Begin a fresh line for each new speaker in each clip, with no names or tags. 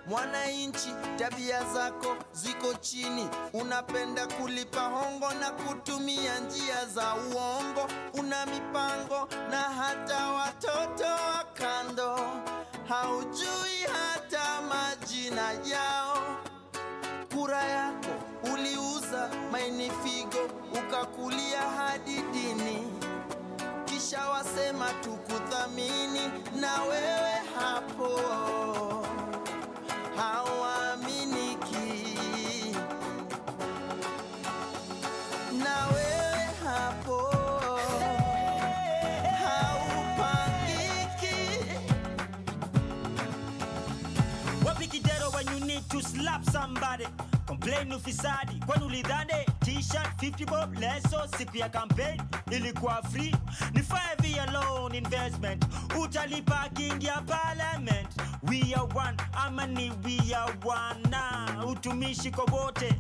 Mwananchi, tabia zako ziko chini, unapenda kulipa hongo na kutumia njia za uongo. Una mipango na hata watoto wa kando, haujui hata majina yao. Kura yako uliuza maini figo, ukakulia hadi dini, kisha wasema tukuthamini, na wewe hapo hauaminiki, na wewe hapo haupangiki.
Wapi kidero when you need to slap somebody? Complain ufisadi kwani ulidhani t-shirt 50 bob leso siku ya campaign ilikuwa free? Ni 5 year loan investment utalipa kingia parliament. We are one, amani we are one. Na utumishi kwa wote,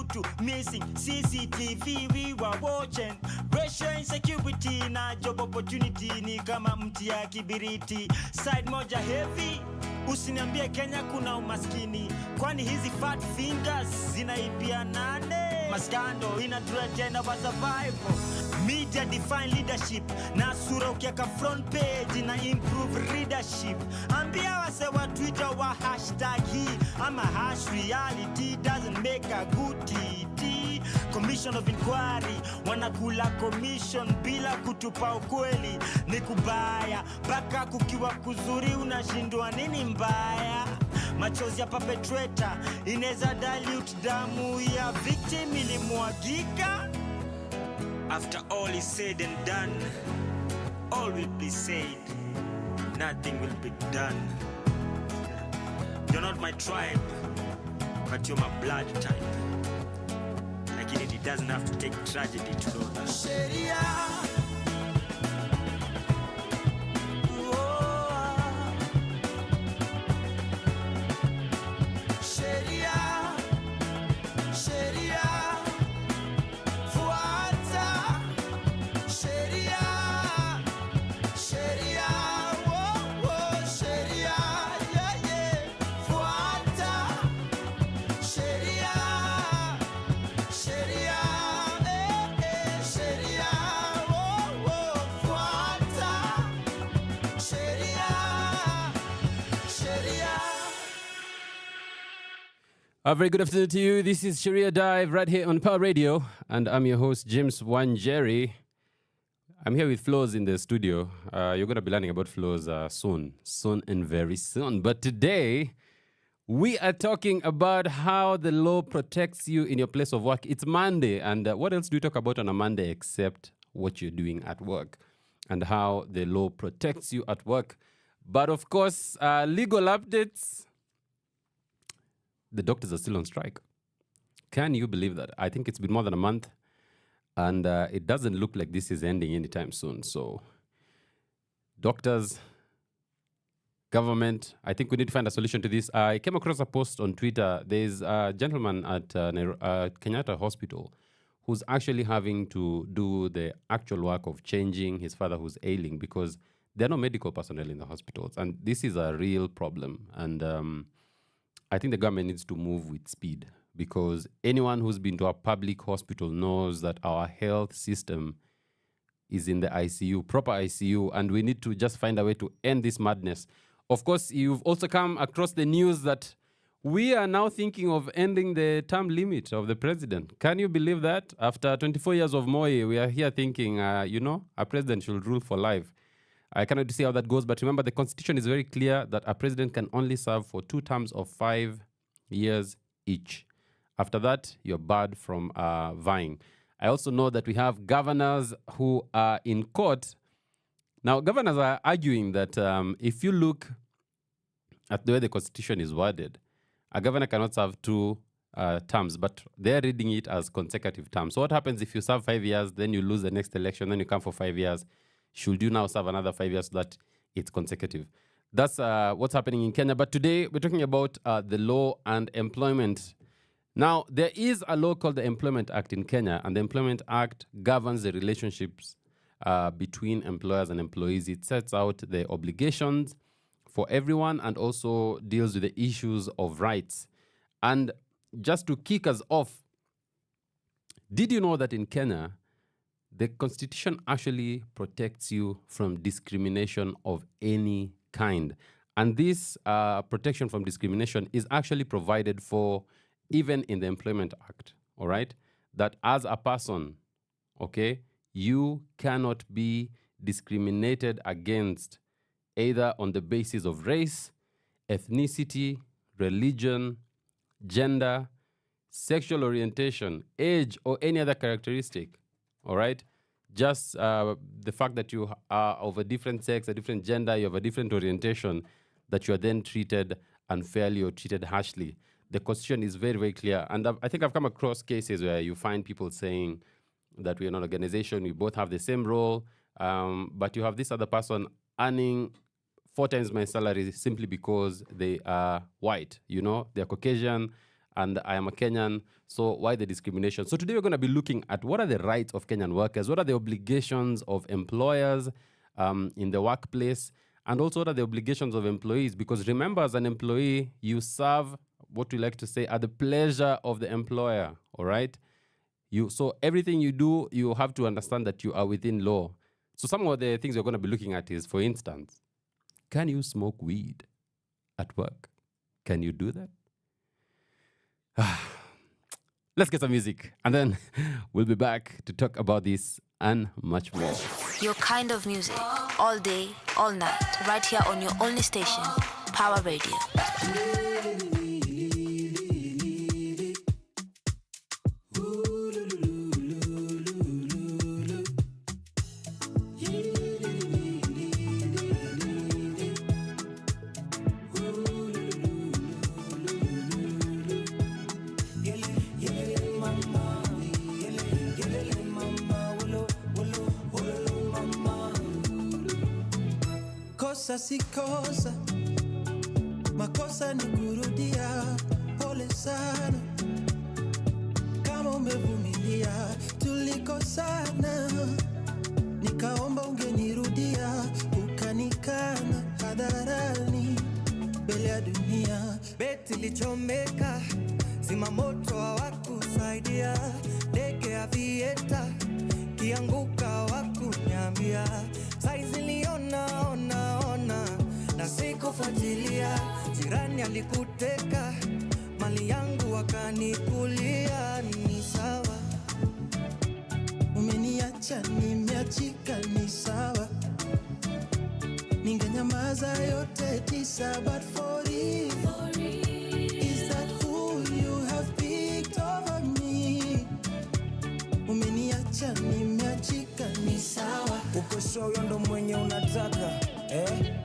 utu missing CCTV we were watching. Racial insecurity na job opportunity ni kama mti ya kibiriti. Side moja heavy, usiniambie Kenya kuna umaskini, kwani hizi fat fingers zinaibia nane? Maskando inathreaten our survival. Media define leadership, na sura ukiaka front page ina improve readership. Ambia wase wa Twitter wa hashtag hii ama hash reality doesn't make a good TT. Commission of inquiry wanakula commission bila kutupa ukweli, ni kubaya. Baka kukiwa kuzuri unashindwa nini mbaya. Machozi ya perpetrator ineza dilute damu ya victim ilimwagika. After all is said and done, all will be said, nothing will be done. You're not my tribe, but you're my blood type. Like it doesn't have to take tragedy to know that.
Sheria,
A very good afternoon to you. This is Sheria Dive right here on Power Radio, and I'm your host, James Wanjeri. I'm here with flows in the studio. You're going to be learning about flows soon and very soon. But today, we are talking about how the law protects you in your place of work. It's Monday, and what else do we talk about on a Monday except what you're doing at work and how the law protects you at work? But of course, legal updates. The doctors are still on strike. Can you believe that? I think it's been more than a month, and it doesn't look like this is ending anytime soon. So, doctors, government, I think we need to find a solution to this. I came across a post on Twitter. There's a gentleman at Kenyatta Hospital who's actually having to do the actual work of changing his father who's ailing because there are no medical personnel in the hospitals. And this is a real problem. And I think the government needs to move with speed, because anyone who's been to a public hospital knows that our health system is in the ICU, proper ICU, and we need to just find a way to end this madness. Of course, you've also come across the news that we are now thinking of ending the term limit of the president. Can you believe that? After 24 years of Moi, we are here thinking, a president should rule for life. I cannot see how that goes, but remember, the Constitution is very clear that a president can only serve for 2 terms of 5 years each. After that, you're barred from vying. I also know that we have governors who are in court. Now, governors are arguing that if you look at the way the Constitution is worded, a governor cannot serve 2 terms, but they're reading it as consecutive terms. So what happens if you serve 5 years, then you lose the next election, then you come for 5 years? Should you now serve another 5 years so that it's consecutive? That's what's happening in Kenya. But today, we're talking about the law and employment. Now, there is a law called the Employment Act in Kenya, and the Employment Act governs the relationships between employers and employees. It sets out the obligations for everyone and also deals with the issues of rights. And just to kick us off, did you know that in Kenya, the Constitution actually protects you from discrimination of any kind? And this protection from discrimination is actually provided for even in the Employment Act, all right? That as a person, okay, you cannot be discriminated against either on the basis of race, ethnicity, religion, gender, sexual orientation, age, or any other characteristic, all right? Just the fact that you are of a different sex, a different gender, you have a different orientation, that you are then treated unfairly or treated harshly. The Constitution is very, very clear. And I think I've come across cases where you find people saying that we are an organization, we both have the same role, but you have this other person earning 4 times my salary simply because they are white, you know, they're Caucasian, and I am a Kenyan, so why the discrimination? So today we're going to be looking at what are the rights of Kenyan workers, what are the obligations of employers in the workplace, and also what are the obligations of employees? Because remember, as an employee, you serve what we like to say at the pleasure of the employer, all right? So everything you do, you have to understand that you are within law. So some of the things we're going to be looking at is, for instance, can you smoke weed at work? Can you do that? Let's get some music, and then we'll be back to talk about this and much more.
Your kind of music, all day, all night, right here on your only station, Power Radio.
Kosa si kosa, makosa ni kurudia, pole sana. Kama umevumilia, tulikosana, nikaomba ungenirudia, ukanikana hadharani, mbele ya dunia. Beti lichomeka, zima moto hawakusaidia, ndege ya vieta, kianguka hawakunyambia. Saizi liona, na sikufuatilia. Jirani alikuteka, mali yangu wakanikulia. Ni sawa, umeniacha nimeachika, ni sawa. Ningenyamaza yote tisa, but for you, is that who you have picked over me? Umeniacha nimeachika, ni sawa.
Uko sure ndo mwenye unataka,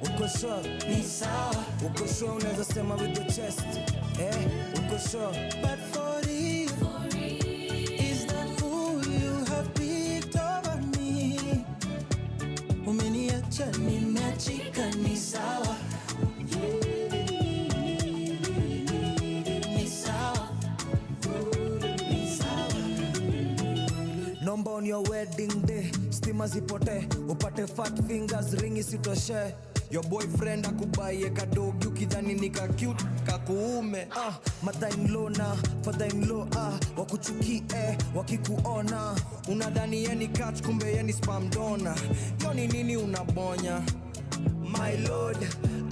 uko sure
Ni sawa,
uko sure unaweza sema with your chest, uko sure.
but for you, is that who you have picked over me? Umeniacha nimeachika, ni sawa. Ni sawa, ni sawa.
Nomba on your wedding day, stima zipote, upate fat fingers, ringi sitoshe. Your boyfriend akubaye kadogi ukidhani nika cute kakuume. Mother-in-law na father-in-law wakuchukie wakikuona. Unadhani yeni catch kumbe yeni spam donor. Yoni nini unabonya? My lord,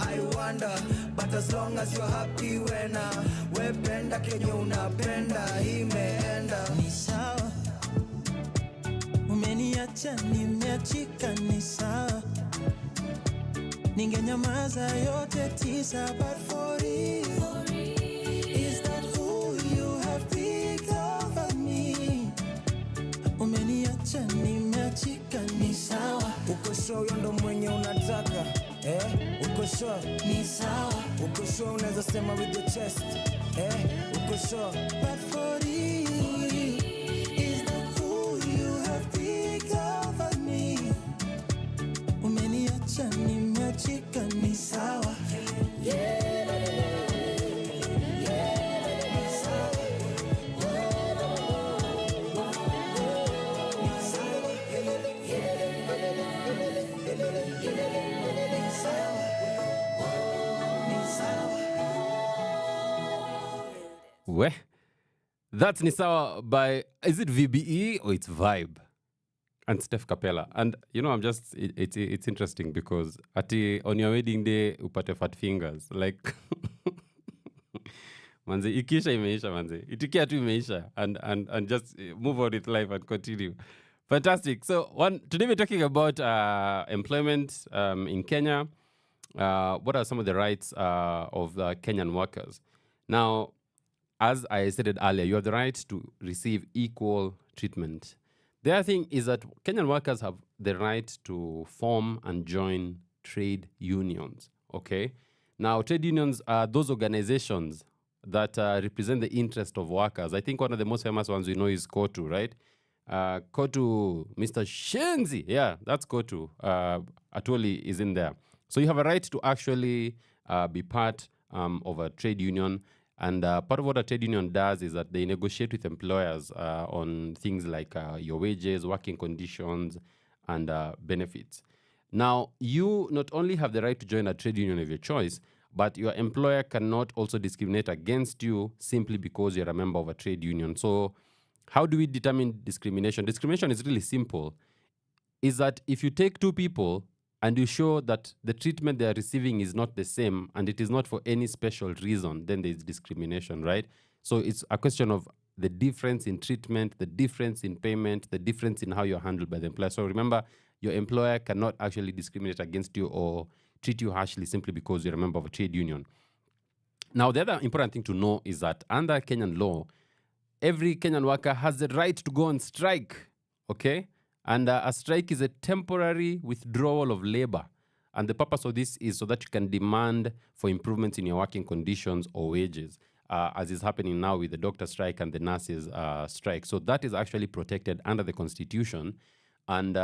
I wonder, but as long as you're happy wena, wependa kenye unapenda, imeenda.
Ni sawa, umeniacha nimeachika, ni sawa. Ningenyamaza yote tisa, but for you, is that who you have picked over me? Umeniacha nimeachika, ni sawa.
Uko sure ndo mwenye unataka, uko sure
Ni sawa,
uko sure unaweza sema with your chest, uko sure.
but for you, is that who you have picked over me? Umeniacha nimeachika, ni sawa.
Weh. That's Nisawa by, is it VBE or it's Vibe? And Steph Capella. And you know, it's interesting because on your wedding day, upate fat fingers. Like, manze, ikisha imeisha, manze. Itikia tu imeisha. And just move on with life and continue. Fantastic. So today we're talking about employment in Kenya. What are some of the rights of Kenyan workers? Now, as I stated earlier, you have the right to receive equal treatment. The other thing is that Kenyan workers have the right to form and join trade unions, okay? Now, trade unions are those organizations that represent the interest of workers. I think one of the most famous ones we know is KOTU, right? KOTU, Mr. Shenzi, yeah, that's KOTU. Atoli is in there. So you have a right to actually be part of a trade union. And part of what a trade union does is that they negotiate with employers on things like your wages, working conditions, and benefits. Now, you not only have the right to join a trade union of your choice, but your employer cannot also discriminate against you simply because you're a member of a trade union. So how do we determine discrimination? Discrimination is really simple. Is that if you take two people and you show that the treatment they are receiving is not the same and it is not for any special reason, then there is discrimination, right? So it's a question of the difference in treatment, the difference in payment, the difference in how you're handled by the employer. So remember, your employer cannot actually discriminate against you or treat you harshly simply because you're a member of a trade union. Now, the other important thing to know is that under Kenyan law, every Kenyan worker has the right to go on strike, okay? And a strike is a temporary withdrawal of labor. And the purpose of this is so that you can demand for improvements in your working conditions or wages, as is happening now with the doctor strike and the nurses strike. So that is actually protected under the Constitution. And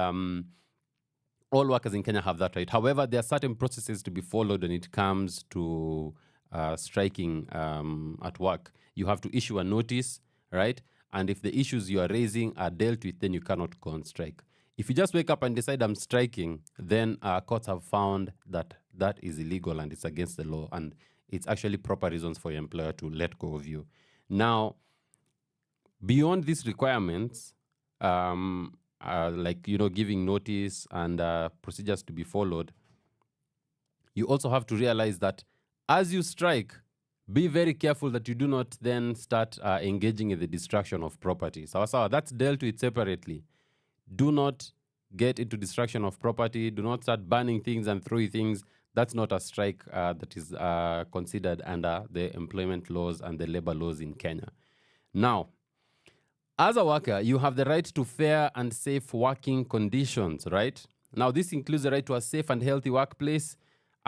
all workers in Kenya have that right. However, there are certain processes to be followed when it comes to striking at work. You have to issue a notice, right? And if the issues you are raising are dealt with, then you cannot go on strike. If you just wake up and decide I'm striking, then courts have found that that is illegal and it's against the law. And it's actually proper reasons for your employer to let go of you. Now, beyond these requirements, like, giving notice and procedures to be followed, you also have to realize that as you strike, be very careful that you do not then start engaging in the destruction of property. So that's dealt with separately. Do not get into destruction of property. Do not start burning things and throwing things. That's not a strike that is considered under the employment laws and the labor laws in Kenya. Now, as a worker, you have the right to fair and safe working conditions, right? Now, this includes the right to a safe and healthy workplace,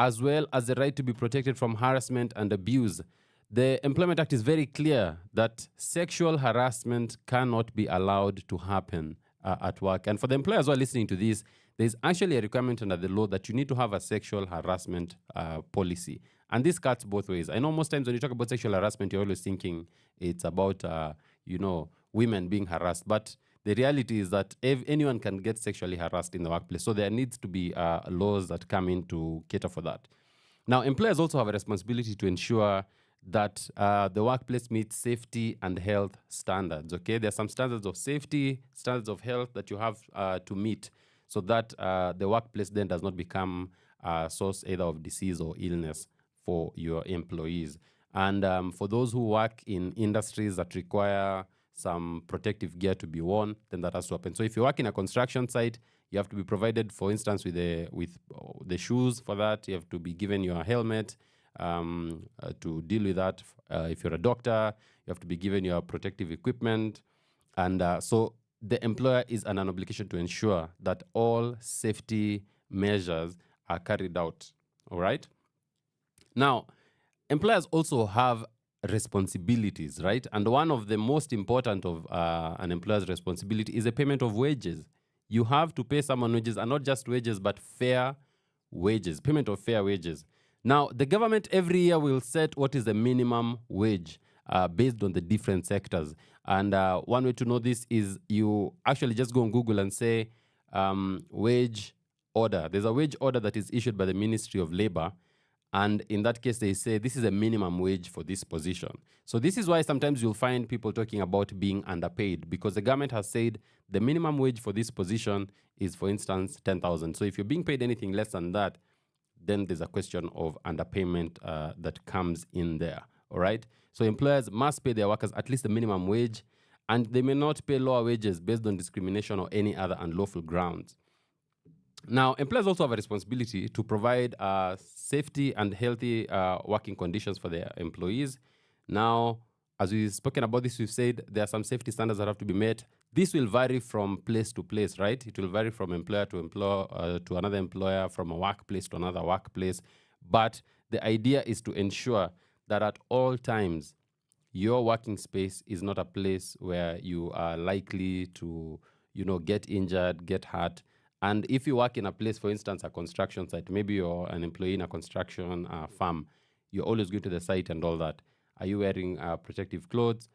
as well as the right to be protected from harassment and abuse. The Employment Act is very clear that sexual harassment cannot be allowed to happen at work. And for the employers who are listening to this, there's actually a requirement under the law that you need to have a sexual harassment policy. And this cuts both ways. I know most times when you talk about sexual harassment, you're always thinking it's about, women being harassed. But the reality is that anyone can get sexually harassed in the workplace. So there needs to be laws that come in to cater for that. Now, employers also have a responsibility to ensure that the workplace meets safety and health standards, okay? There are some standards of safety, standards of health that you have to meet so that the workplace then does not become a source either of disease or illness for your employees. And for those who work in industries that require some protective gear to be worn, then that has to happen. So if you work in a construction site, you have to be provided, for instance, with the shoes for that. You have to be given your helmet to deal with that. If you're a doctor, you have to be given your protective equipment. And so the employer is under an obligation to ensure that all safety measures are carried out, all right? Now, employers also have responsibilities, right? And one of the most important of an employer's responsibility is the payment of wages. You have to pay someone wages, and not just wages, but fair wages, payment of fair wages. Now, the government every year will set what is the minimum wage based on the different sectors. And one way to know this is you actually just go on Google and say wage order. There's a wage order that is issued by the Ministry of Labor. And in that case, they say this is a minimum wage for this position. So this is why sometimes you'll find people talking about being underpaid, because the government has said the minimum wage for this position is, for instance, 10,000. So if you're being paid anything less than that, then there's a question of underpayment that comes in there. All right. So employers must pay their workers at least the minimum wage, and they may not pay lower wages based on discrimination or any other unlawful grounds. Now, employers also have a responsibility to provide safety and healthy working conditions for their employees. Now, as we've spoken about this, we've said there are some safety standards that have to be met. This will vary from place to place, right? It will vary from employer to another employer, from a workplace to another workplace. But the idea is to ensure that at all times, your working space is not a place where you are likely to, get injured, get hurt. And if you work in a place, for instance, a construction site, maybe you're an employee in a construction farm, you're always going to the site and all that. Are you wearing protective clothes?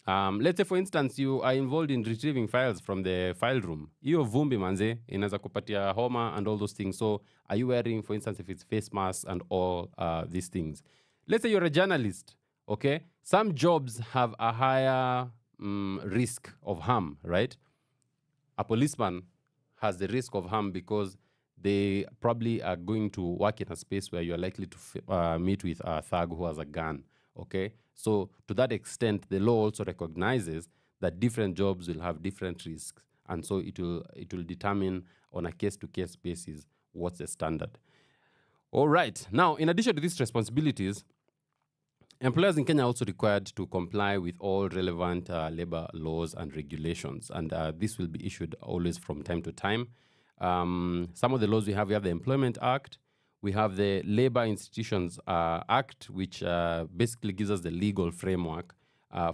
Let's say, for instance, you are involved in retrieving files from the file room. Iyo vumbi manze, inaweza kupatia homa and all those things. So are you wearing, for instance, if it's face masks and all these things? Let's say you're a journalist, okay? Some jobs have a higher risk of harm, right? A policeman has the risk of harm because they probably are going to work in a space where you're likely to meet with a thug who has a gun, okay? So to that extent, the law also recognizes that different jobs will have different risks. And so it will determine on a case-to-case basis what's the standard. All right. Now, in addition to these responsibilities, employers in Kenya are also required to comply with all relevant labor laws and regulations, and this will be issued always from time to time. Some of the laws we have the Employment Act, we have the Labor Institutions Act, which basically gives us the legal framework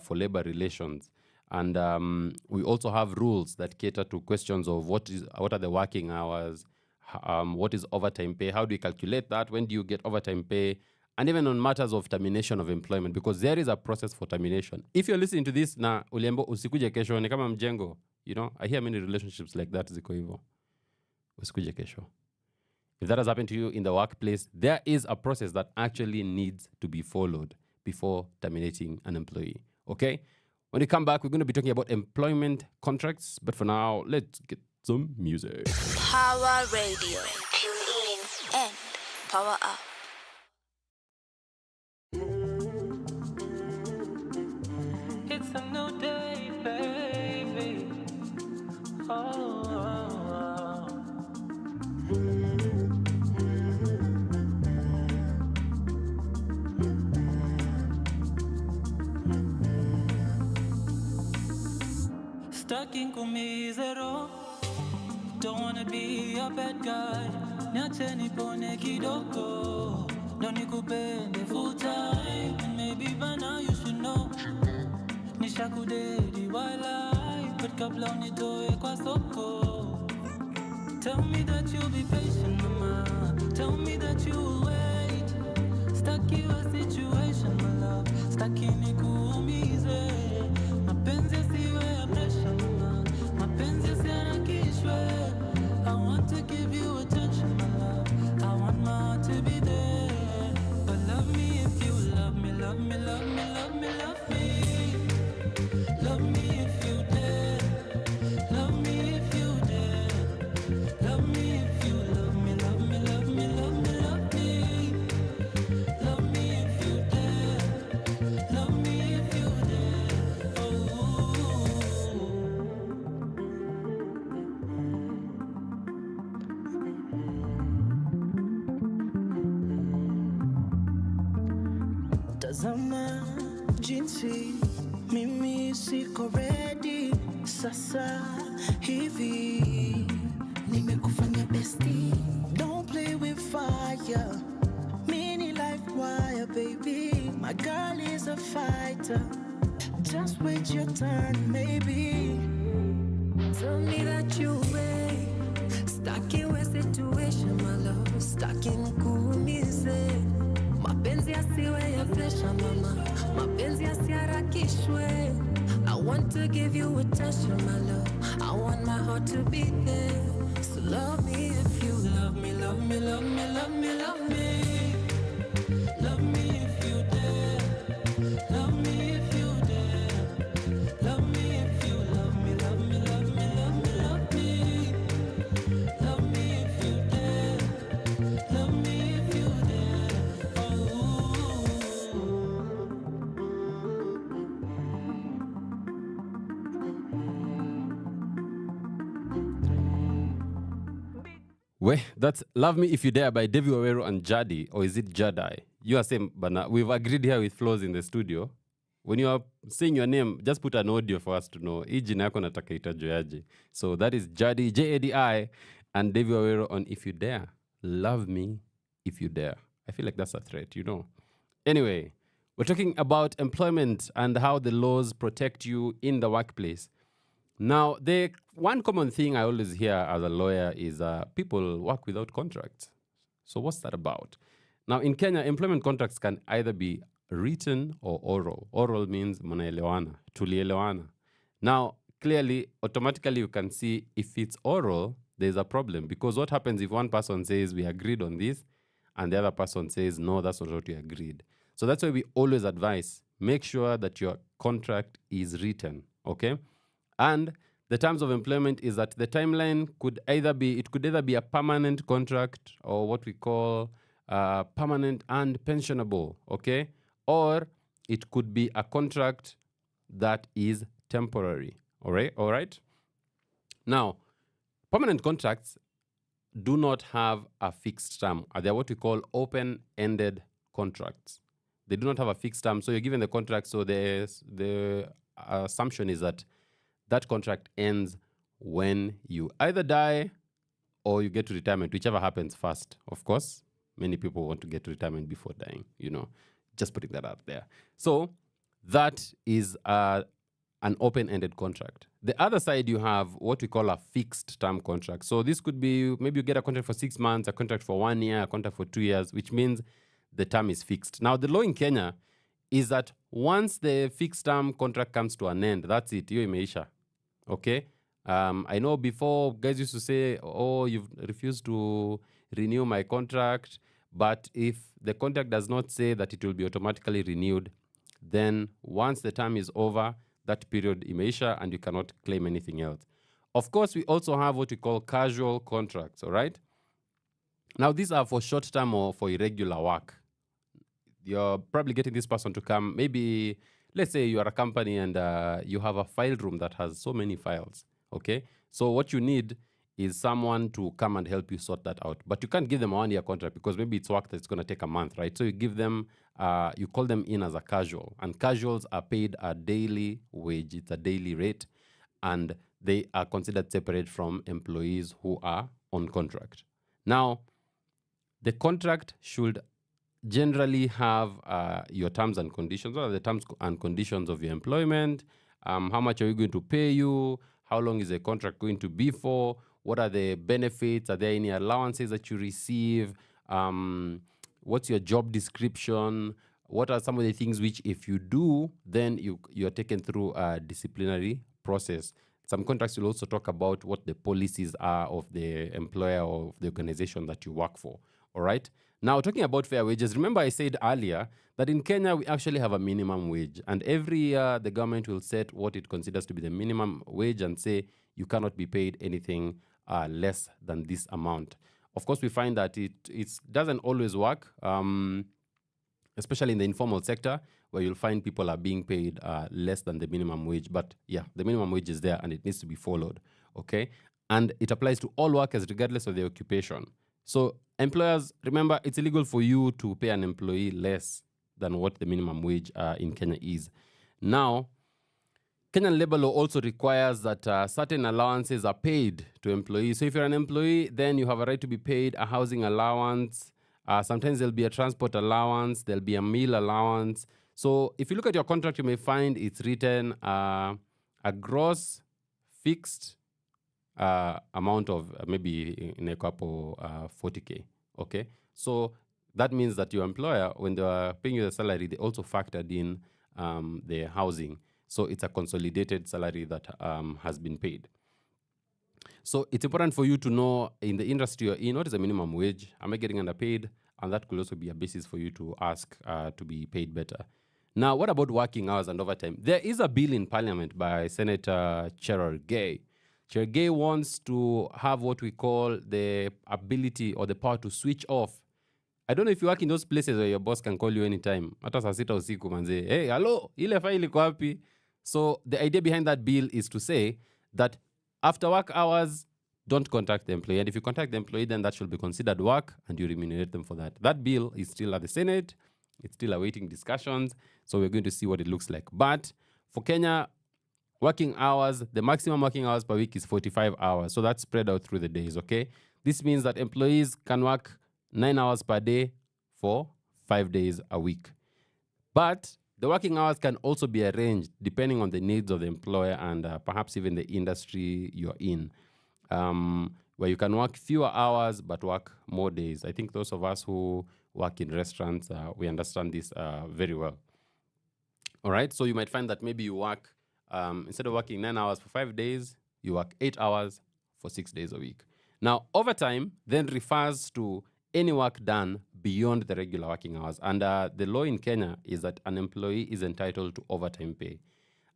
for labor relations. And we also have rules that cater to questions of what are the working hours, what is overtime pay, how do you calculate that, when do you get overtime pay, and even on matters of termination of employment, because there is a process for termination. If you're listening to this, na uliambo usikuje kesho ni kama mjengo, I hear many relationships like that ziko hivyo. Usikuje kesho. If that has happened to you in the workplace, there is a process that actually needs to be followed before terminating an employee. Okay? When we come back, we're going to be talking about employment contracts. But for now, let's get some music.
Power Radio. Tune in and power up.
It's a new day, baby. Oh. Stuck in kumizero. Don't wanna be a bad guy. Niache nipone kidogo. Don't nikupende full time. And maybe by now you should know. Nishakudedi wala. But kabla unitoe kwa soko. Tell me that you'll be patient, mama. Tell me that you'll wait. Stuck in a situation, my love. Stuck in ikuumize. Mapenzi yasiwe ya pressure, mama. Mapenzi yasiharakishwe. I want to give you attention, my love. I want my heart to be there. But love me if you love me, love me, love me, love me, love me. Love me if you dare. Love me if you dare. Love me if you love me, love me, love me, love me, love me. Love me if you dare. Love me if you dare. Oh. Tazama jinsi mimi siko ready sasa hivi, nimekufanya bestie. Don't play with fire, mini life wire, baby. My girl is a fighter, just wait your turn, maybe. Tell me that you wait. Stuck in a situation, my love. Stuck in kuumize. Mapenzi yasiwe ya pressure, mama. Mapenzi yasiharakishwe. I want to give you attention, my love. I want my heart to be there. So love me if you love me, love me, love me, love me, love me.
Well, that's Love Me If You Dare by David Owero and Jadi, or is it Jadi? You are saying, but we've agreed here with Flows in the studio. When you are saying your name, just put an audio for us to know. Hii jina yako nataka itajwe aje. So that is Jadi, Jadi, and David Owero on If You Dare. Love Me If You Dare. I feel like that's a threat, you know. Anyway, we're talking about employment and how the laws protect you in the workplace. Now, the one common thing I always hear as a lawyer is people work without contracts. So what's that about? Now, in Kenya, employment contracts can either be written or oral. Oral means mnaelewana, tulielewana. Now, clearly, automatically you can see if it's oral, there's a problem. Because what happens if one person says we agreed on this and the other person says, no, that's not what we agreed. So that's why we always advise, make sure that your contract is written, okay? And the terms of employment is that the timeline could either be a permanent contract or what we call permanent and pensionable, okay? Or it could be a contract that is temporary, all right? Now, permanent contracts do not have a fixed term. They are what we call open-ended contracts. They do not have a fixed term, so you're given the contract, so the assumption is that contract ends when you either die or you get to retirement, whichever happens first. Of course, many people want to get to retirement before dying, you know, just putting that out there. So that is an open-ended contract. The other side, you have what we call a fixed-term contract. So this could be, maybe you get a contract for 6 months, a contract for 1 year, a contract for 2 years, which means the term is fixed. Now, the law in Kenya is that once the fixed-term contract comes to an end, that's it, hiyo imeisha. Okay? I know before guys used to say, oh, you've refused to renew my contract. But if the contract does not say that it will be automatically renewed, then once the term is over, that period imeisha and you cannot claim anything else. Of course, we also have what we call casual contracts, all right? Now, these are for short-term or for irregular work. You're probably getting this person to come, maybe, let's say you are a company and you have a file room that has so many files, okay? So what you need is someone to come and help you sort that out. But you can't give them a 1-year contract because maybe it's work that's going to take a month, right? So you give them, you call them in as a casual. And casuals are paid a daily wage. It's a daily rate. And they are considered separate from employees who are on contract. Now, the contract should generally have your terms and conditions. What are the terms and conditions of your employment? How much are we going to pay you? How long is the contract going to be for? What are the benefits? Are there any allowances that you receive? What's your job description? What are some of the things which, if you do, then you're taken through a disciplinary process? Some contracts will also talk about what the policies are of the employer or of the organization that you work for. All right? Now, talking about fair wages, remember I said earlier that in Kenya, we actually have a minimum wage. And every year, the government will set what it considers to be the minimum wage and say you cannot be paid anything less than this amount. Of course, we find that it doesn't always work, especially in the informal sector, where you'll find people are being paid less than the minimum wage. But yeah, the minimum wage is there and it needs to be followed, okay? And it applies to all workers regardless of their occupation. So employers, remember, it's illegal for you to pay an employee less than what the minimum wage in Kenya is. Now, Kenyan labor law also requires that certain allowances are paid to employees. So if you're an employee, then you have a right to be paid a housing allowance. Sometimes there'll be a transport allowance. There'll be a meal allowance. So if you look at your contract, you may find it's written a gross fixed amount of maybe in a couple 40K, okay? So that means that your employer, when they are paying you the salary, they also factored in the housing. So it's a consolidated salary that has been paid. So it's important for you to know in the industry you're in, what is the minimum wage? Am I getting underpaid? And that could also be a basis for you to ask to be paid better. Now, what about working hours and overtime? There is a bill in Parliament by Senator Cherargei. Cherargei wants to have what we call the ability or the power to switch off. I don't know if you work in those places where your boss can call you anytime. Hata saa sita usiku manze, hey, hello, ile file iko wapi? So the idea behind that bill is to say that after work hours, don't contact the employee. And if you contact the employee, then that should be considered work and you remunerate them for that. That bill is still at the Senate. It's still awaiting discussions. So we're going to see what it looks like. But for Kenya, working hours, the maximum working hours per week is 45 hours. So that's spread out through the days, okay? This means that employees can work 9 hours per day for 5 days a week. But the working hours can also be arranged depending on the needs of the employer and perhaps even the industry you're in, where you can work fewer hours but work more days. I think those of us who work in restaurants, we understand this very well. All right, so you might find that maybe you work, instead of working 9 hours for 5 days, you work 8 hours for 6 days a week. Now, overtime then refers to any work done beyond the regular working hours. And the law in Kenya is that an employee is entitled to overtime pay.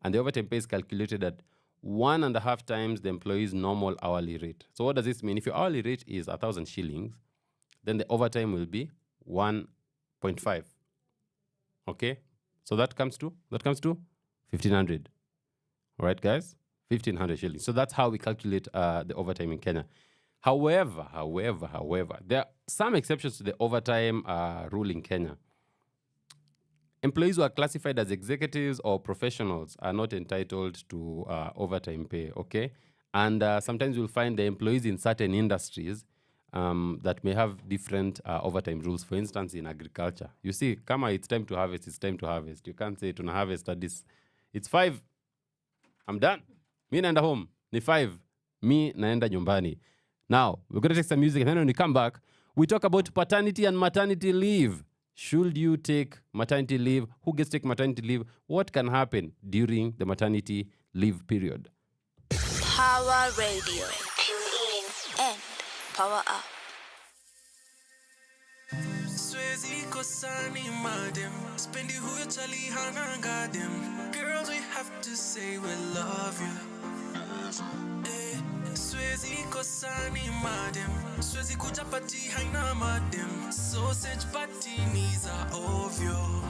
And the overtime pay is calculated at 1.5 times the employee's normal hourly rate. So what does this mean? If your hourly rate is 1,000 shillings, then the overtime will be 1.5. Okay? So that comes to 1,500. All right, guys? 1,500 shillings. So that's how we calculate the overtime in Kenya. However, there are some exceptions to the overtime rule in Kenya. Employees who are classified as executives or professionals are not entitled to overtime pay, okay? And sometimes you'll find the employees in certain industries that may have different overtime rules. For instance, in agriculture. You see, kama it's time to harvest, it's time to harvest. You can't say to harvest at this. It's 5. I'm done. Mi naenda home. Ni 5. Mi naenda nyumbani. Now, we're going to take some music, and then when we come back, we talk about paternity and maternity leave. Should you take maternity leave? Who gets to take maternity leave? What can happen during the maternity leave period?
Power Radio. Tune in and power up.
Swezi kosani madem, spendi huyo chali hana gadem. Girls, we have to say we love you. Swezi kosani madem, swezi kujapati haina madem. Sausage patini za ovyo.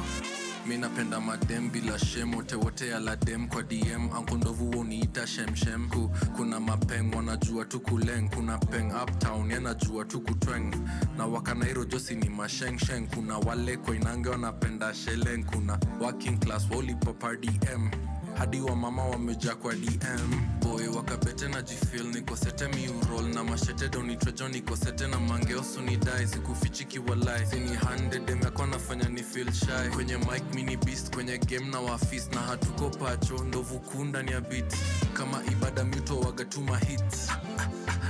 Minapenda madem bila shem, wote aladem kwa DM. Anko ndovu uniita shem. Kuna mapeng wanajua tu kuleng. Kuna peng uptown yanajua tu kutweng. Na wakanairo josi ni masheng. Kuna wale kwa inange wanapenda sheleng. Kuna working class woli popar DM. Hadi wa mama wameja kwa DM. Boy wakabete na jifil niko sete miurol. Na mashete doni trejo niko sete na mangeosu ni dai. Sikufichiki walai sini hande dem yako nafanya ni feel shy. Kwenye mic mini beast, kwenye game na wafis. Na hatuko pacho, ndovu kunda ni a beat. Kama ibada mito wagatuma hits.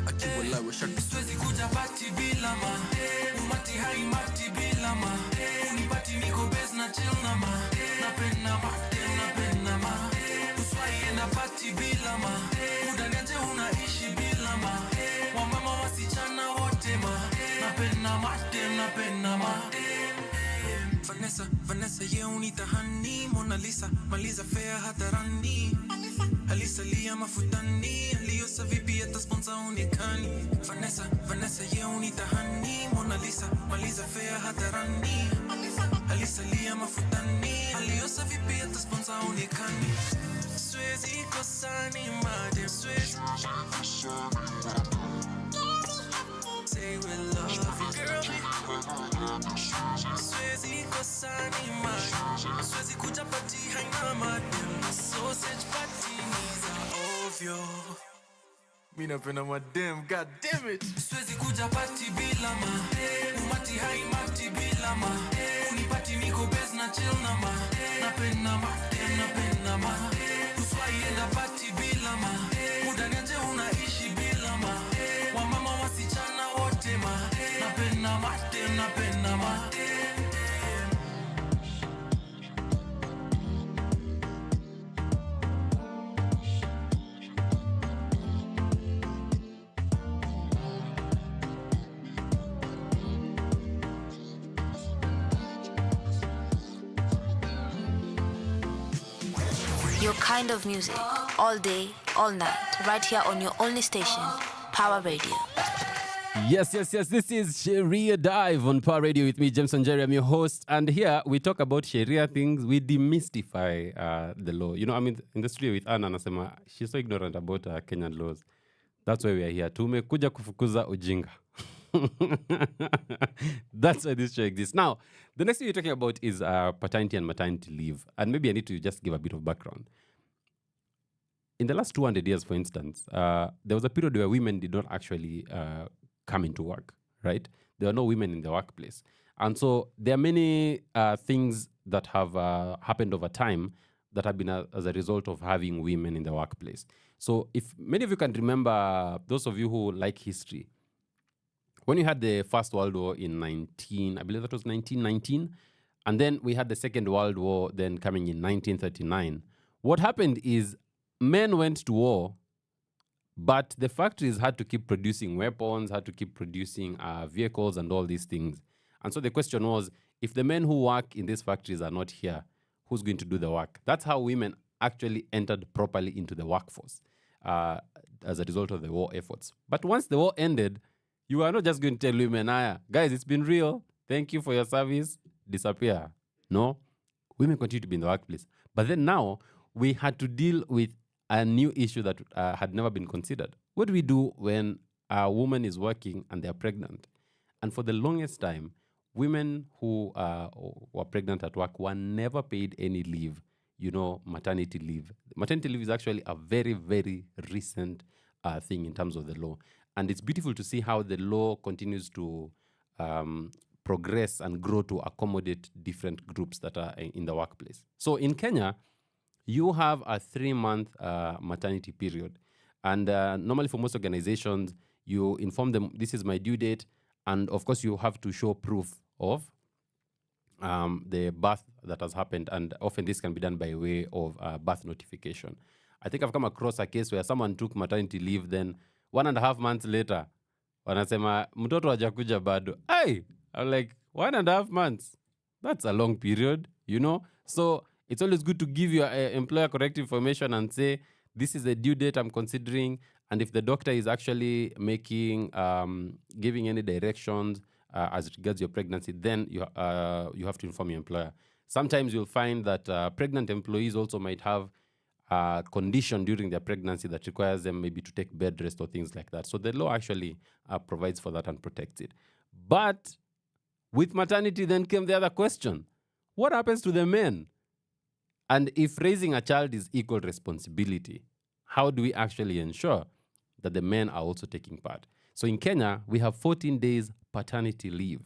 Akiwala weshaki
Swezi kujapati bila ma, umati haimati bila ma. Unipati niko bez na chill na ma. Napenda ma, uswaienda pati bila ma. Udaniaje unaishi bila ma. Wamama wasichana wote ma. Napenda ma. Vanessa ye unitahani. Mona Lisa maliza fair hadharani. Alisa lia mafutani. Aliosa vipi hata sponsor unikani. Vanessa ye unitahani. Mona Lisa maliza fair hadharani. Alisa lia mafutani. Aliosa vipi hata sponsor unikani. Swezi kosani madem. Swezi say we love you, girl. Swezi kosani madem. Swezi kujapati haina madem. Sausage patini za ovyo.
Minapenda madem, god damn it.
Swezi kujapati bila ma. Umati haimati bila ma. Unipati niko bez na chill na ma. Napenda ma. Uswaienda pati bila ma. Udaniaje unaishi bila ma. Wamama wasichana wote ma. Napenda ma.
Your kind of music, all day, all night, right here on your only station, Power Radio.
Yes. This is Sheria Dive on Power Radio with me, James Wanjeri. I'm your host. And here we talk about Sheria things. We demystify the law. You know, I mean, in the studio with Anna Nasema, she's so ignorant about Kenyan laws That's why we are here. Tumekuja kufukuza ujinga. That's why this show exists. Now, the next thing we're talking about is paternity and maternity leave. And maybe I need to just give a bit of background. In the last 200 years, for instance, there was a period where women did not actually come into work, right? There were no women in the workplace. And so there are many things that have happened over time that have been as a result of having women in the workplace. So if many of you can remember, those of you who like history, when you had the First World War in I believe that was 1919, and then we had the Second World War then coming in 1939, what happened is men went to war, but the factories had to keep producing weapons, had to keep producing vehicles and all these things. And so the question was, if the men who work in these factories are not here, who's going to do the work? That's how women actually entered properly into the workforce as a result of the war efforts. But once the war ended, you are not just going to tell women, guys, it's been real. Thank you for your service. Disappear. No. Women continue to be in the workplace. But then now, we had to deal with a new issue that had never been considered. What do we do when a woman is working and they're pregnant? And for the longest time, women who were pregnant at work were never paid any leave, maternity leave. Maternity leave is actually a very, very recent thing in terms of the law. And it's beautiful to see how the law continues to progress and grow to accommodate different groups that are in the workplace. So in Kenya, you have a 3-month maternity period. And normally for most organizations, you inform them, this is my due date. And of course, you have to show proof of the birth that has happened. And often this can be done by way of birth notification. I think I've come across a case where someone took maternity leave, then 1.5 months later, wanasema, mtoto hajakuja bado. Hey! I'm like, 1.5 months? That's a long period, So it's always good to give your employer correct information and say, this is the due date I'm considering. And if the doctor is actually giving any directions as regards your pregnancy, then you have to inform your employer. Sometimes you'll find that pregnant employees also might have a condition during their pregnancy that requires them maybe to take bed rest or things like that. So the law actually provides for that and protects it. But with maternity then came the other question. What happens to the men? And if raising a child is equal responsibility, how do we actually ensure that the men are also taking part? So in Kenya, we have 14 days paternity leave,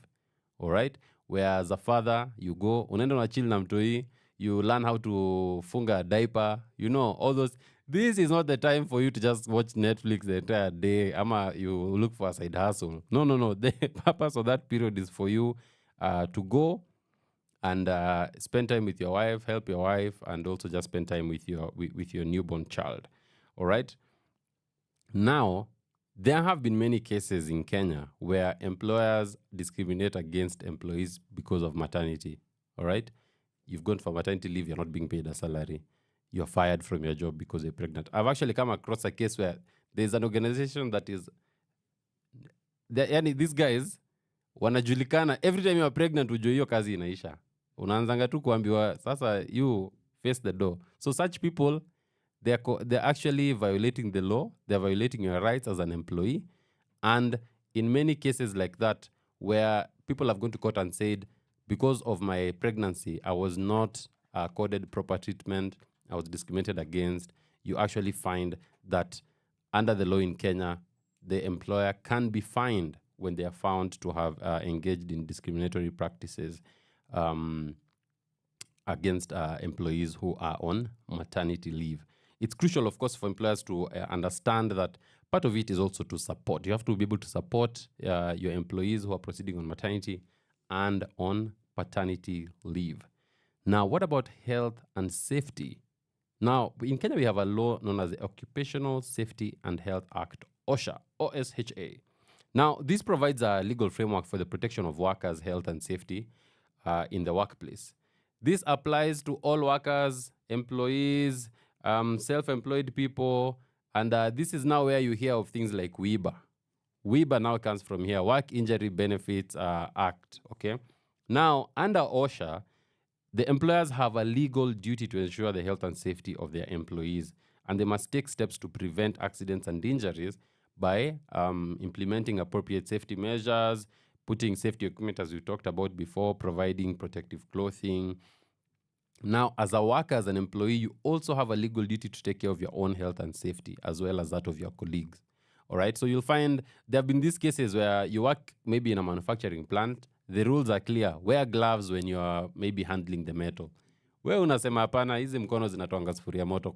all right? Where as a father, you go, unaenda unachil na mtoi, you learn how to funga a diaper, all those. This is not the time for you to just watch Netflix the entire day, ama you look for a side hustle. No. The purpose of that period is for you to go and spend time with your wife, help your wife, and also just spend time with your newborn child. All right? Now, there have been many cases in Kenya where employers discriminate against employees because of maternity. All right? You've gone for maternity leave, you're not being paid a salary. You're fired from your job because you're pregnant. I've actually come across a case where there's an organization that is... these guys, wanajulikana, every time you're pregnant, ujue hiyo kazi inaisha. Unaanzanga tu kuambiwa, sasa you face the door. So such people, they're actually violating the law. They're violating your rights as an employee. And in many cases like that, where people have gone to court and said, because of my pregnancy, I was not accorded proper treatment, I was discriminated against, you actually find that under the law in Kenya, the employer can be fined when they are found to have engaged in discriminatory practices against employees who are on maternity leave. It's crucial, of course, for employers to understand that part of it is also to support. You have to be able to support your employees who are proceeding on maternity and on paternity leave. Now, what about health and safety? Now, in Kenya, we have a law known as the Occupational Safety and Health Act, OSHA, OSHA. Now, this provides a legal framework for the protection of workers' health and safety in the workplace. This applies to all workers, employees, self-employed people, and this is now where you hear of things like WIBA. WIBA now comes from here, Work Injury Benefits Act, okay? Now, under OSHA, the employers have a legal duty to ensure the health and safety of their employees, and they must take steps to prevent accidents and injuries by implementing appropriate safety measures, putting safety equipment, as we talked about before, providing protective clothing. Now, as a worker, as an employee, you also have a legal duty to take care of your own health and safety, as well as that of your colleagues. All right, so you'll find there have been these cases where you work maybe in a manufacturing plant. The rules are clear. Wear gloves when you are maybe handling the metal. Wewe unasema hapana, hizi mkono zinatoanga sufuria moto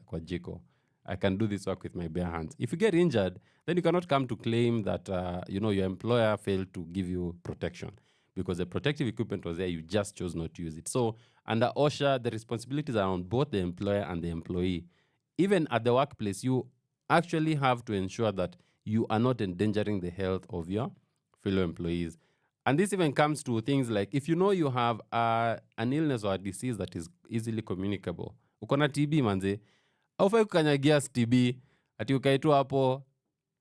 kwa jiko. I can do this work with my bare hands. If you get injured, then you cannot come to claim that your employer failed to give you protection, because the protective equipment was there, you just chose not to use it. So under OSHA, the responsibilities are on both the employer and the employee. Even at the workplace, you actually have to ensure that you are not endangering the health of your fellow employees. And this even comes to things like, if you know you have an illness or a disease that is easily communicable. Uko na TB manze, haufai kukanyagia TB, ati ukaitu hapo,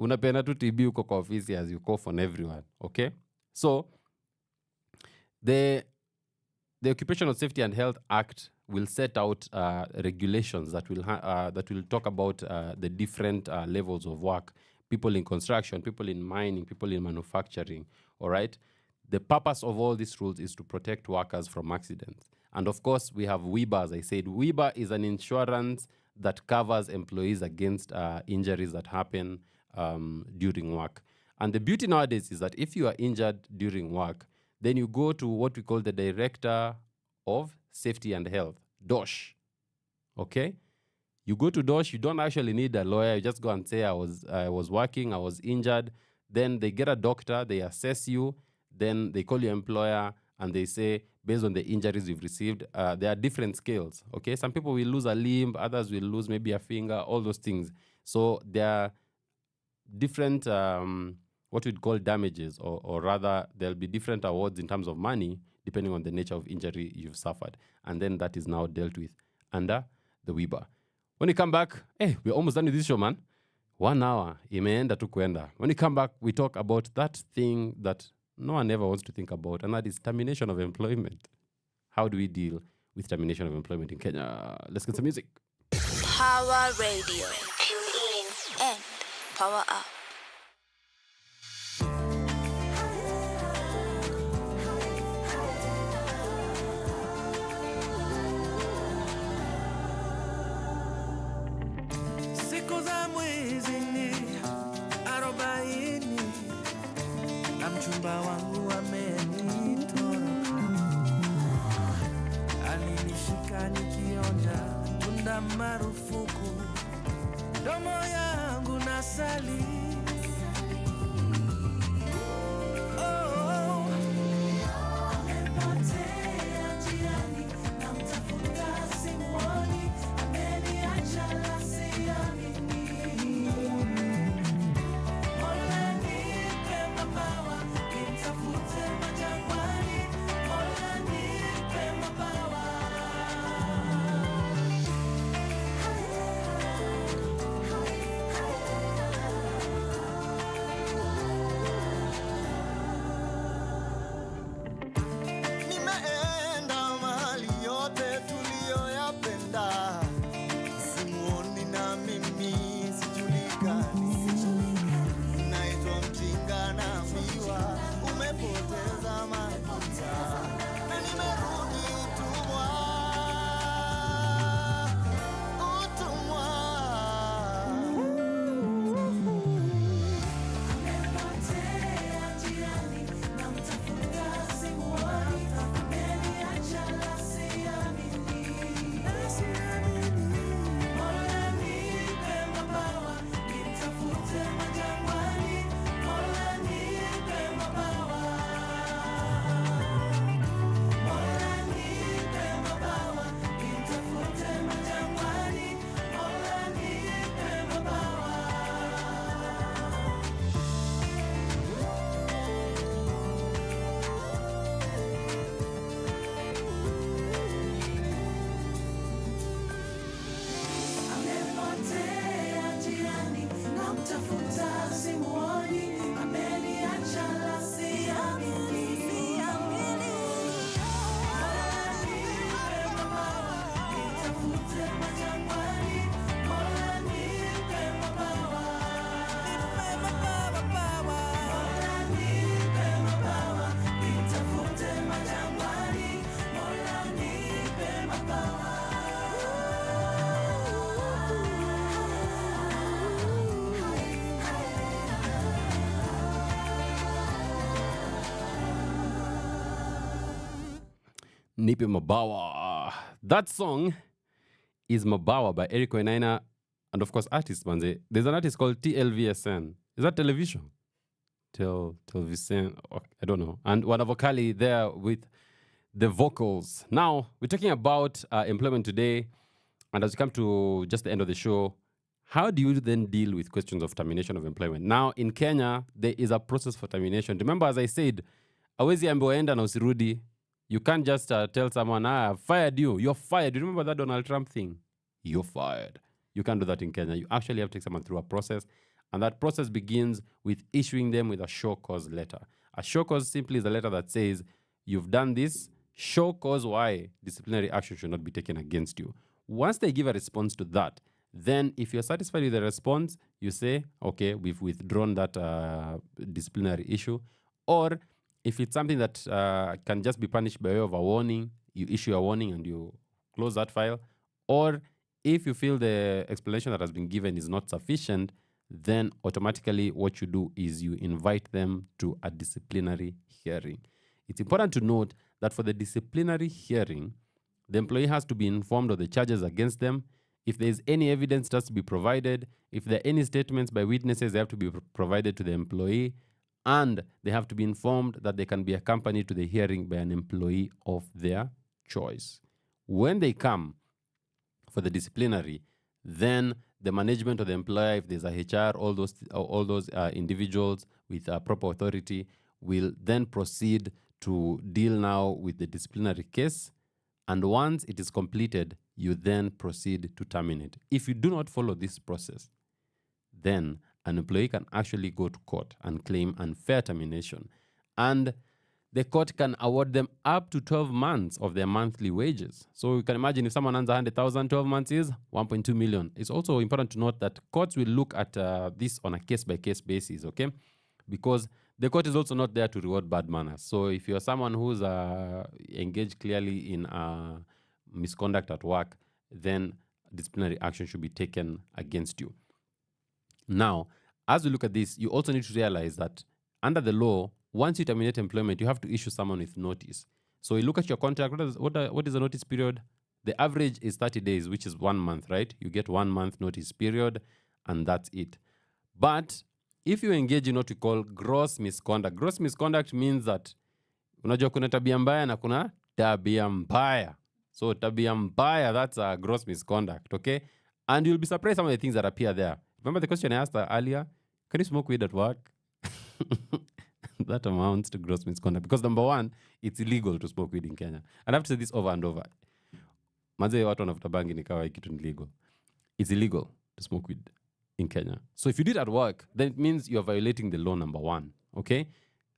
unapeana tu TB uko kwa ofisi as you cough on everyone, okay? So, the Occupational Safety and Health Act will set out regulations that will talk about the different levels of work. People in construction, people in mining, people in manufacturing, all right? The purpose of all these rules is to protect workers from accidents. And of course, we have WIBA, as I said. WIBA is an insurance that covers employees against injuries that happen during work. And the beauty nowadays is that if you are injured during work, then you go to what we call the Director of Safety and Health, DOSH, okay? You go to DOSH, you don't actually need a lawyer. You just go and say, I was working, I was injured. Then they get a doctor, they assess you. Then they call your employer and they say, based on the injuries you've received, there are different scales, okay? Some people will lose a limb, others will lose maybe a finger, all those things. So there are different, what we'd call damages, or rather there'll be different awards in terms of money, depending on the nature of injury you've suffered. And then that is now dealt with under the WIBA. When you come back, we're almost done with this show, man. 1 hour, imeenda tu kuenda. When you come back, we talk about that thing that no one ever wants to think about, and that is termination of employment. How do we deal with termination of employment in Kenya? Let's get some music.
Power Radio. Tune in and power up.
Siku za mwezi ni 40 na mchumba wangu amenitoroka, alinishika nikionja tunda marufuku, domo yangu nasali.
Nipe Mabawa. That song is Mabawa by Eric Wainaina and of course artist manze. There's an artist called TLVSN. Is that television? Television. I don't know. And Wanavokali there with the vocals. Now, we're talking about employment today. And as we come to just the end of the show, how do you then deal with questions of termination of employment? Now, in Kenya, there is a process for termination. Remember, as I said, awezi ambiwa enda na usirudi. You can't just tell someone, I've fired you. You're fired. You remember that Donald Trump thing? You're fired. You can't do that in Kenya. You actually have to take someone through a process. And that process begins with issuing them with a show cause letter. A show cause simply is a letter that says, you've done this, show cause why disciplinary action should not be taken against you. Once they give a response to that, then if you're satisfied with the response, you say, okay, we've withdrawn that disciplinary issue. Or if it's something that can just be punished by way of a warning, you issue a warning and you close that file. Or if you feel the explanation that has been given is not sufficient, then automatically what you do is you invite them to a disciplinary hearing. It's important to note that for the disciplinary hearing, the employee has to be informed of the charges against them. If there is any evidence, it has to be provided. If there are any statements by witnesses, they have to be provided to the employee. And they have to be informed that they can be accompanied to the hearing by an employee of their choice. When they come for the disciplinary, then the management of the employer, if there's a HR, all those individuals with proper authority will then proceed to deal now with the disciplinary case. And once it is completed, you then proceed to terminate. If you do not follow this process, then an employee can actually go to court and claim unfair termination. And the court can award them up to 12 months of their monthly wages. So you can imagine if someone earns 100,000, 12 months is 1.2 million. It's also important to note that courts will look at this on a case-by-case basis, okay? Because the court is also not there to reward bad manners. So if you're someone who's engaged clearly in misconduct at work, then disciplinary action should be taken against you. Now, as we look at this, you also need to realize that under the law, once you terminate employment, you have to issue someone with notice. So you look at your contract, what is the notice period? The average is 30 days, which is 1 month, right? You get 1 month notice period, and that's it. But if you engage in what we call gross misconduct means that unajua kuna tabia mbaya na kuna tabia mbaya. So tabia mbaya, that's a gross misconduct, okay? And you'll be surprised some of the things that appear there. Remember the question I asked earlier? Can you smoke weed at work? That amounts to gross misconduct. Because number one, it's illegal to smoke weed in Kenya. And I have to say this over and over. Manze watu wanafuta bangi ni kawa kitu illegal. It's illegal to smoke weed in Kenya. So if you do it at work, then it means you're violating the law, number one. Okay?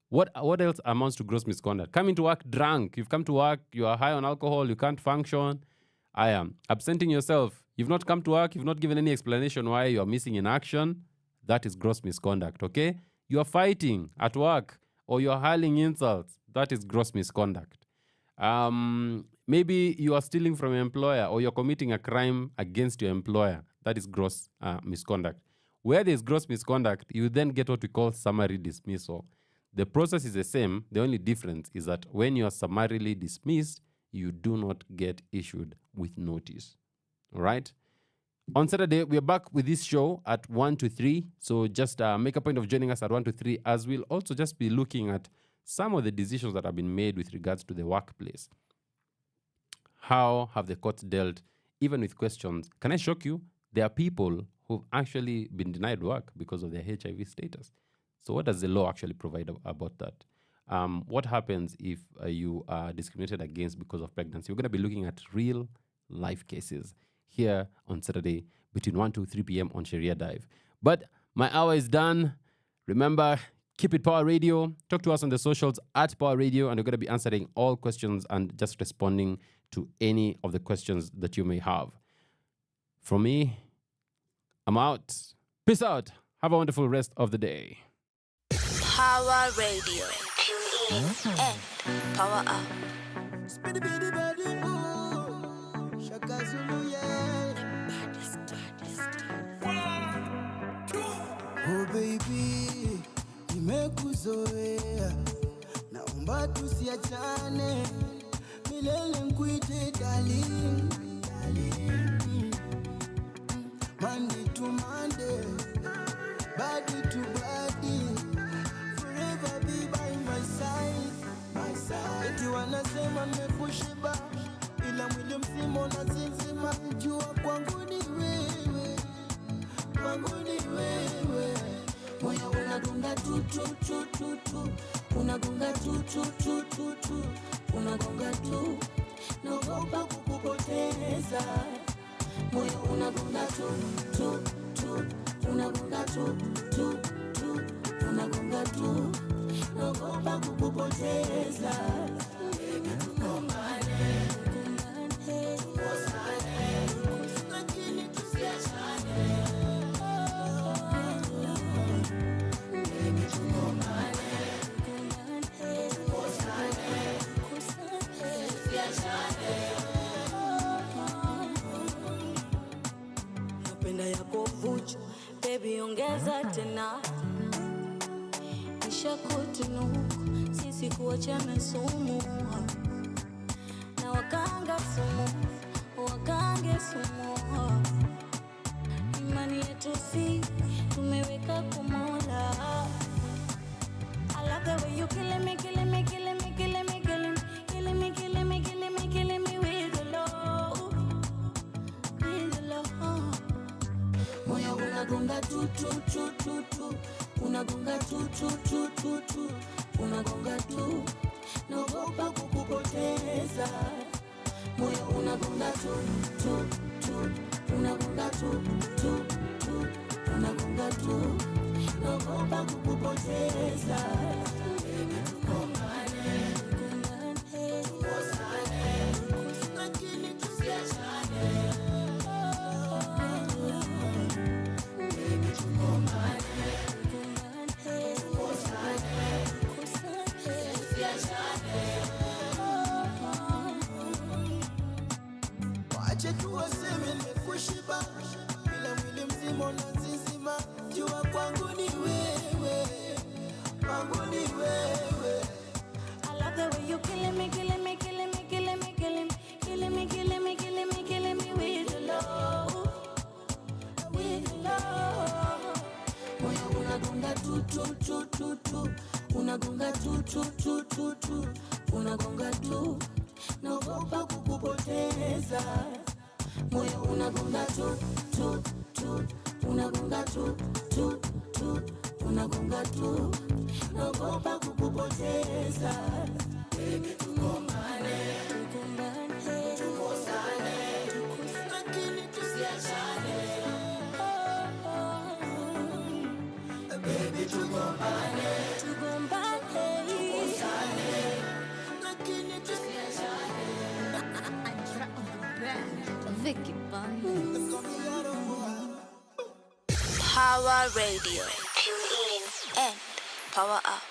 What else amounts to gross misconduct? Coming to work drunk. You've come to work, you are high on alcohol, you can't function. I am absenting yourself. You've not come to work, you've not given any explanation why you are missing in action. That is gross misconduct, okay? You are fighting at work or you are hurling insults. That is gross misconduct. Maybe you are stealing from your employer or you're committing a crime against your employer. That is gross misconduct. Where there is gross misconduct, you then get what we call summary dismissal. The process is the same. The only difference is that when you are summarily dismissed, you do not get issued with notice. All right? On Saturday, we are back with this show at 1 to 3. So just make a point of joining us at 1 to 3, as we'll also just be looking at some of the decisions that have been made with regards to the workplace. How have the courts dealt even with questions? Can I shock you? There are people who've actually been denied work because of their HIV status. So what does the law actually provide about that? What happens if you are discriminated against because of pregnancy? We're going to be looking at real life cases here on Saturday between 1 to 3 p.m. on Sheria Dive. But my hour is done. Remember, keep it Power Radio. Talk to us on the socials at Power Radio, and we're going to be answering all questions and just responding to any of the questions that you may have. From me, I'm out. Peace out. Have a wonderful rest of the day.
Power Radio. Tune in and power up.
Oh baby, nimekuzoea, naomba tusiachane milele. girl and quit it, darling. Monday to Monday, body to body, forever be by my side, my side. Eti wanasema nimekushiba, ila mwili mzima unasinzima. Jua kwangu ni wewe, kwangu ni wewe. Moyo unagonga tu tu tu tu tu, unagonga tu tu tu tu tu, unagonga tu, naogopa kukupoteza. Moyo unagonga tu tu tu, unagonga tu tu tu, unagonga tu, naogopa kukupoteza. Lakini tusiachane.
Napenda yako vuchu, baby ongeza tena. Nisha kutunuku, sisi kuachana sumu. Na wakanga sumu, wakange sumu. Imani yetu si, tumeweka kumola. I love the way you killing me, killing me, killing me, killing me, killing me, killing me, killing me, killing me, killing me with the love, with the love.
Moyo unagonga tu tu tu tu tu, unagonga tu tu tu tu tu, unagonga tu, naogopa kukupoteza. Moyo unagonga tu tu tu, unagonga tu tu tu, unagonga tu, naogopa kukupoteza. Lakini tusiachane. Wache tu waseme nimekushiba, bila mwili mzima unazizima. Jua kwangu ni wewe, kwangu ni wewe.
I love the way you killing me, killing me, killing me, killing me, killing me, killing me, killing me, killing me, killing me with the love, with the love.
Moyo unagonga tu tu tu tu tu, unagonga tu tu tu tu tu, unagonga tu, naogopa kukupoteza. Moyo unagonga tu tu tu, unagonga tu tu tu, unagonga tu, naogopa kukupoteza. Baby tugombane, tukosane, lakini tusiachane. Baby tugombane, tukosane, lakini tusiachane.
Vicky Power Radio. Tune in and power up.